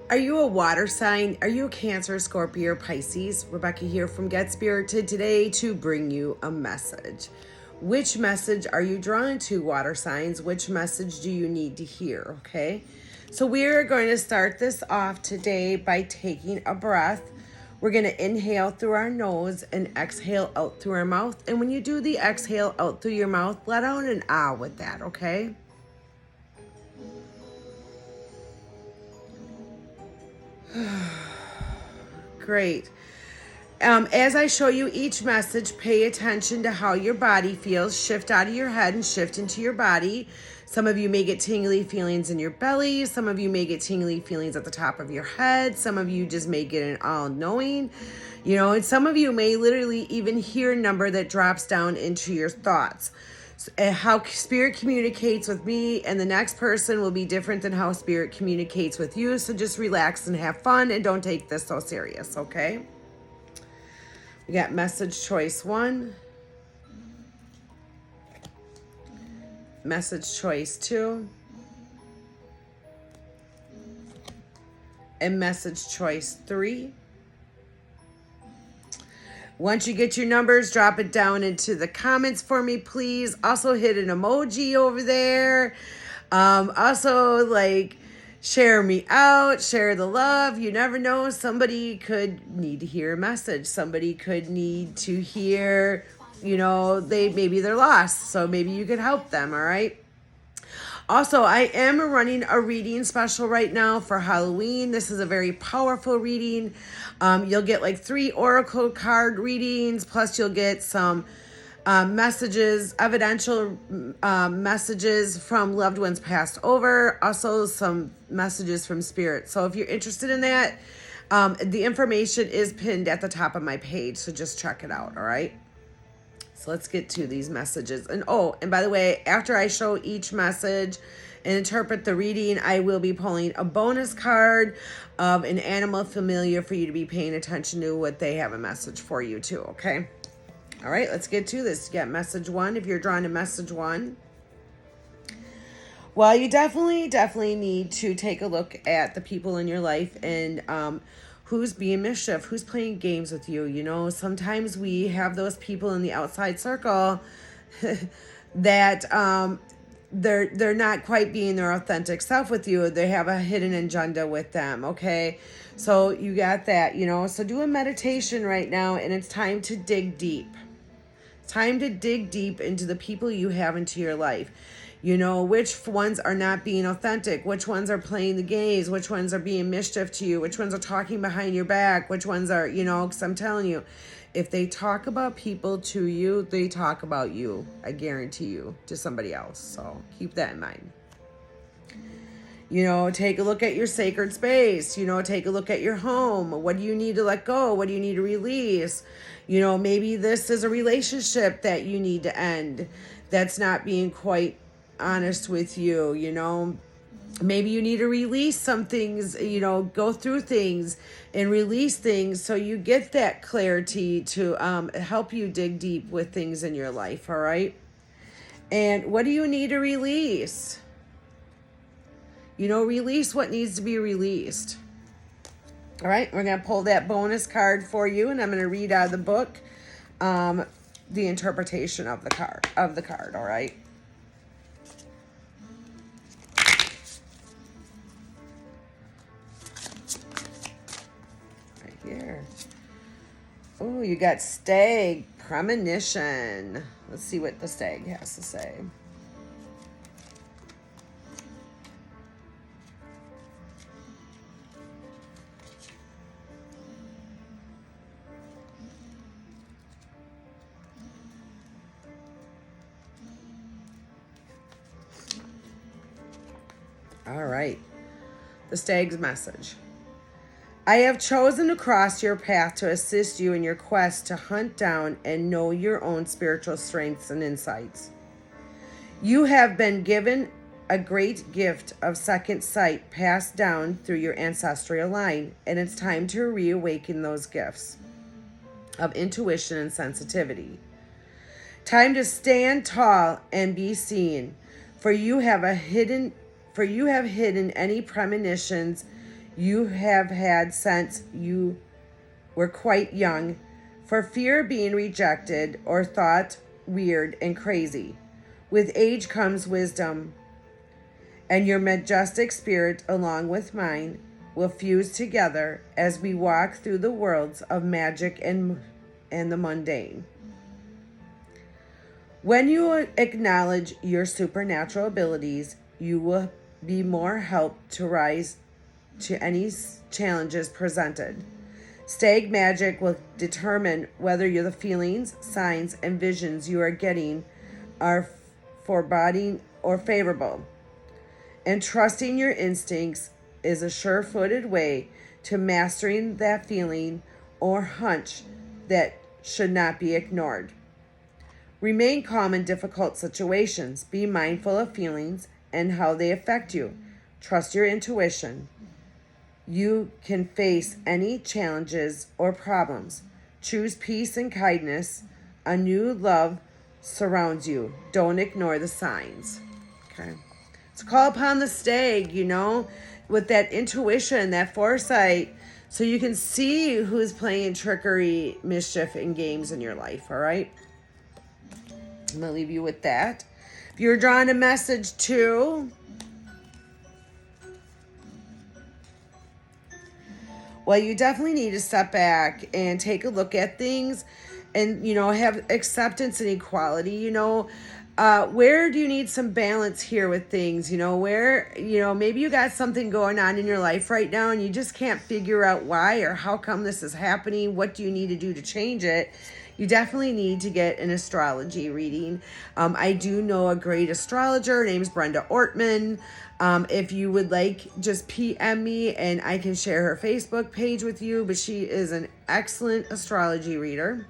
Are you a water sign? Are you a Cancer, Scorpio, or Pisces? Rebecca here from Get Spirited today to bring you a message. Which message are you drawn to, water signs? Which message do you need to hear, okay? So we are going to start this off today by taking a breath. We're going to inhale through our nose and exhale out through our mouth. And when you do the exhale out through your mouth, let out an ah with that, okay? Great. As I show you each message, pay attention to how your body feels. Shift out of your head and shift into your body. Some of you may get tingly feelings in your belly. Some of you may get tingly feelings at the top of your head. Some of you just may get an all-knowing. And some of you may literally even hear a number that drops down into your thoughts. How spirit communicates with me and the next person will be different than how spirit communicates with you. So just relax and have fun and don't take this so serious, okay? We got message choice 1, message choice 2, and message choice 3. Once you get your numbers, drop it down into the comments for me, please. Also hit an emoji over there. Also, share me out, share the love. You never know. Somebody could need to hear a message. Somebody could need to hear, maybe they're lost. So maybe you could help them, all right? Also, I am running a reading special right now for Halloween. This is a very powerful reading. You'll get 3 oracle card readings, plus you'll get some messages, evidential messages from loved ones passed over, also some messages from spirit. So if you're interested in that, the information is pinned at the top of my page, so just check it out, all right? So let's get to these messages. And by the way, after I show each message and interpret the reading, I will be pulling a bonus card of an animal familiar for you to be paying attention to what they have a message for you too, okay? All right, let's get to this. You got message 1 if you're drawn to message 1. Well, you definitely need to take a look at the people in your life and who's being mischief, who's playing games with you. Sometimes we have those people in the outside circle that they're not quite being their authentic self with you. They have a hidden agenda with them, okay? So you got that, So do a meditation right now, and it's time to dig deep. It's time to dig deep into the people you have into your life. Which ones are not being authentic, which ones are playing the games, which ones are being mischief to you, which ones are talking behind your back, which ones are, because I'm telling you, if they talk about people to you, they talk about you, I guarantee you, to somebody else. So keep that in mind. Take a look at your sacred space, take a look at your home. What do you need to let go? What do you need to release? Maybe this is a relationship that you need to end that's not being quite honest with you. Maybe you need to release some things, go through things and release things so you get that clarity to help you dig deep with things in your life, all right? And what do you need to release? Release what needs to be released. All right, we're going to pull that bonus card for you, and I'm going to read out of the book the interpretation of the card, all right? Here. Oh, you got stag, premonition. Let's see what the stag has to say. All right. The stag's message. I have chosen to cross your path to assist you in your quest to hunt down and know your own spiritual strengths and insights. You have been given a great gift of second sight passed down through your ancestral line, and it's time to reawaken those gifts of intuition and sensitivity. Time to stand tall and be seen, for you have hidden any premonitions you have had since you were quite young, for fear of being rejected or thought weird and crazy. With age comes wisdom, and your majestic spirit, along with mine, will fuse together as we walk through the worlds of magic and the mundane. When you acknowledge your supernatural abilities, you will be more helped to rise to any challenges presented. Stag magic will determine whether the feelings, signs, and visions you are getting are foreboding or favorable. And trusting your instincts is a sure-footed way to mastering that feeling or hunch that should not be ignored. Remain calm in difficult situations. Be mindful of feelings and how they affect you. Trust your intuition. You can face any challenges or problems. Choose peace and kindness. A new love surrounds you. Don't ignore the signs. Okay. So call upon the stag, with that intuition, that foresight, so you can see who's playing trickery, mischief, and games in your life, all right? I'm going to leave you with that. If you're drawing a message too, well, you definitely need to step back and take a look at things and, have acceptance and equality. Where do you need some balance here with things? Where, maybe you got something going on in your life right now and you just can't figure out why or how come this is happening. What do you need to do to change it? You definitely need to get an astrology reading. I do know a great astrologer. Her name's Brenda Ortman. If you would like, just PM me and I can share her Facebook page with you. But she is an excellent astrology reader.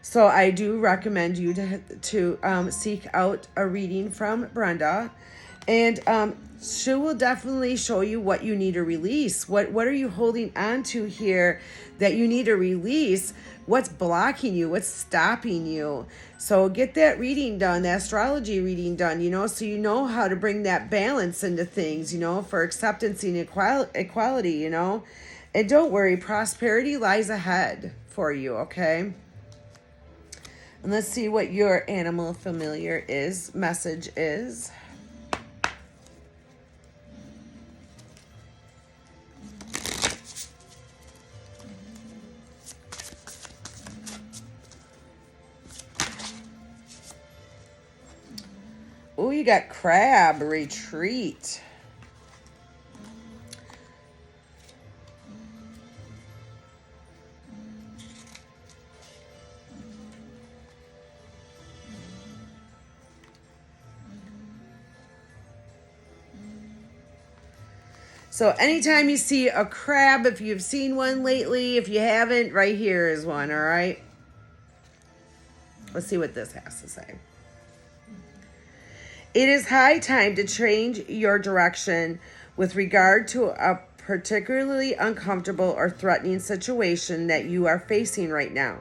So I do recommend you to seek out a reading from Brenda. And she will definitely show you what you need to release. What are you holding on to here that you need to release? What's blocking you? What's stopping you? So get that reading done, that astrology reading done, so you know how to bring that balance into things, for acceptance and equality, And don't worry, prosperity lies ahead for you, okay? And let's see what your animal familiar message is. Oh, you got crab retreat. So anytime you see a crab, if you've seen one lately, if you haven't, right here is one, all right? Let's see what this has to say. It is high time to change your direction with regard to a particularly uncomfortable or threatening situation that you are facing right now.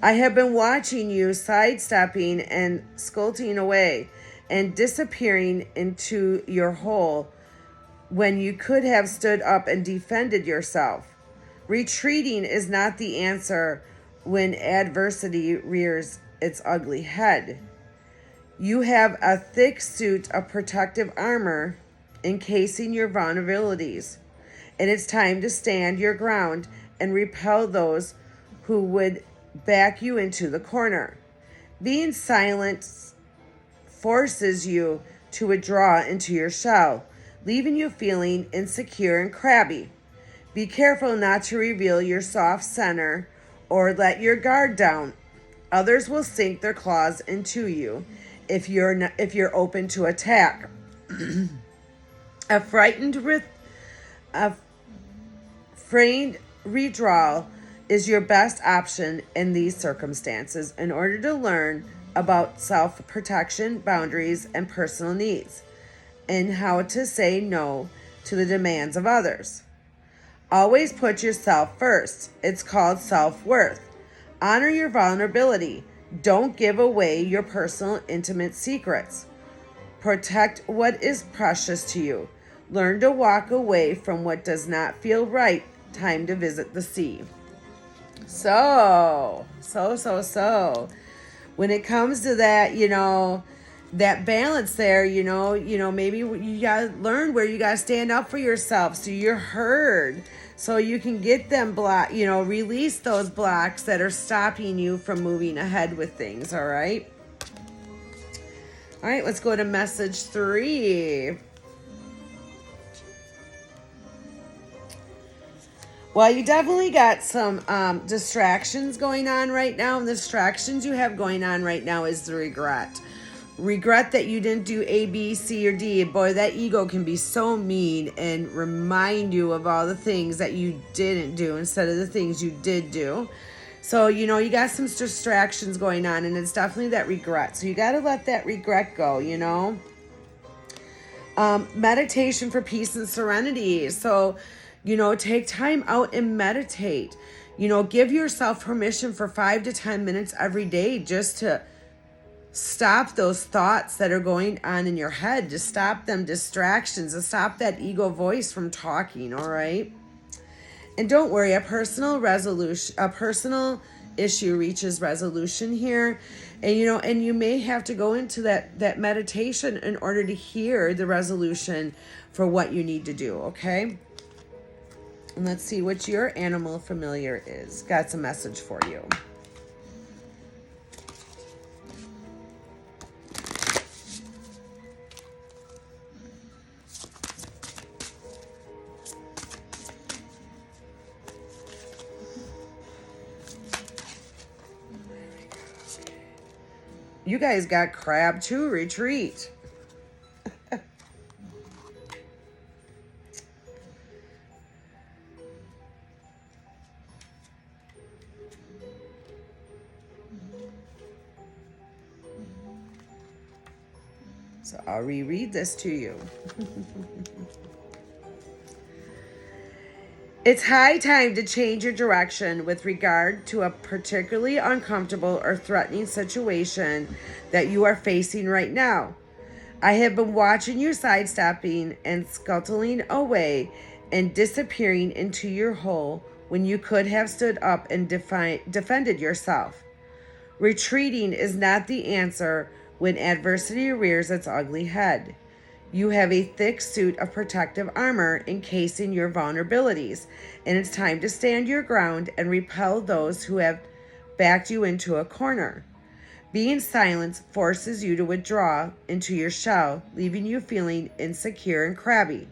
I have been watching you sidestepping and skulking away and disappearing into your hole when you could have stood up and defended yourself. Retreating is not the answer when adversity rears its ugly head. You have a thick suit of protective armor encasing your vulnerabilities, and it's time to stand your ground and repel those who would back you into the corner. Being silent forces you to withdraw into your shell, leaving you feeling insecure and crabby. Be careful not to reveal your soft center or let your guard down. Others will sink their claws into you if you're open to attack. A framed withdrawal is your best option in these circumstances in order to learn about self-protection, boundaries, and personal needs, and how to say no to the demands of others. Always put yourself first. It's called self-worth. Honor your vulnerability. Don't give away your personal, intimate secrets. Protect what is precious to you. Learn to walk away from what does not feel right. Time to visit the sea. So. When it comes to that, that balance there, maybe you gotta learn where you gotta stand up for yourself so you're heard. So you can get them release those blocks that are stopping you from moving ahead with things, all right? All right, let's go to message 3. Well, you definitely got some distractions going on right now. And the distractions you have going on right now is the regret. Regret that you didn't do A, B, C, or D. Boy, that ego can be so mean and remind you of all the things that you didn't do instead of the things you did do. So, you got some distractions going on, and it's definitely that regret. So you got to let that regret go, meditation for peace and serenity. So, take time out and meditate. Give yourself permission for 5 to 10 minutes every day just to stop those thoughts that are going on in your head, to stop them distractions, to stop that ego voice from talking, all right? And don't worry, a personal issue reaches resolution here. And you may have to go into that meditation in order to hear the resolution for what you need to do, okay? And let's see what your animal familiar is. Got some message for you. You guys got crab too, retreat. So I'll reread this to you. It's high time to change your direction with regard to a particularly uncomfortable or threatening situation that you are facing right now. I have been watching you sidestepping and scuttling away and disappearing into your hole when you could have stood up and defended yourself. Retreating is not the answer when adversity rears its ugly head. You have a thick suit of protective armor encasing your vulnerabilities, and it's time to stand your ground and repel those who have backed you into a corner. Being silent forces you to withdraw into your shell, leaving you feeling insecure and crabby.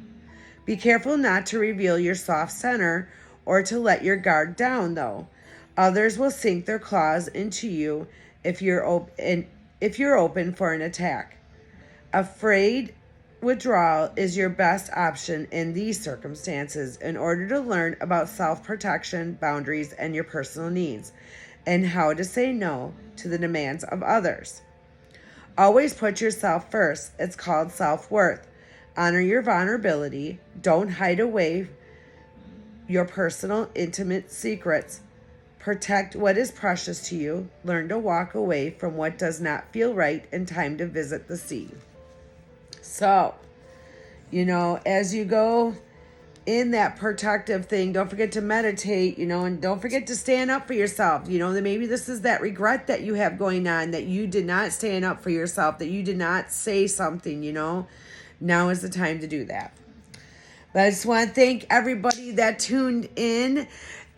Be careful not to reveal your soft center or to let your guard down, though. Others will sink their claws into you if you're open for an attack. Afraid withdrawal is your best option in these circumstances in order to learn about self-protection, boundaries, and your personal needs, and how to say no to the demands of others. Always put yourself first. It's called self-worth. Honor your vulnerability. Don't hide away your personal, intimate secrets. Protect what is precious to you. Learn to walk away from what does not feel right, and time to visit the sea. So, as you go in that protective thing, don't forget to meditate, and don't forget to stand up for yourself. That maybe this is that regret that you have going on, that you did not stand up for yourself, that you did not say something, Now is the time to do that. But I just want to thank everybody that tuned in.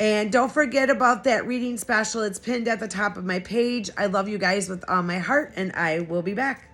And don't forget about that reading special. It's pinned at the top of my page. I love you guys with all my heart, and I will be back.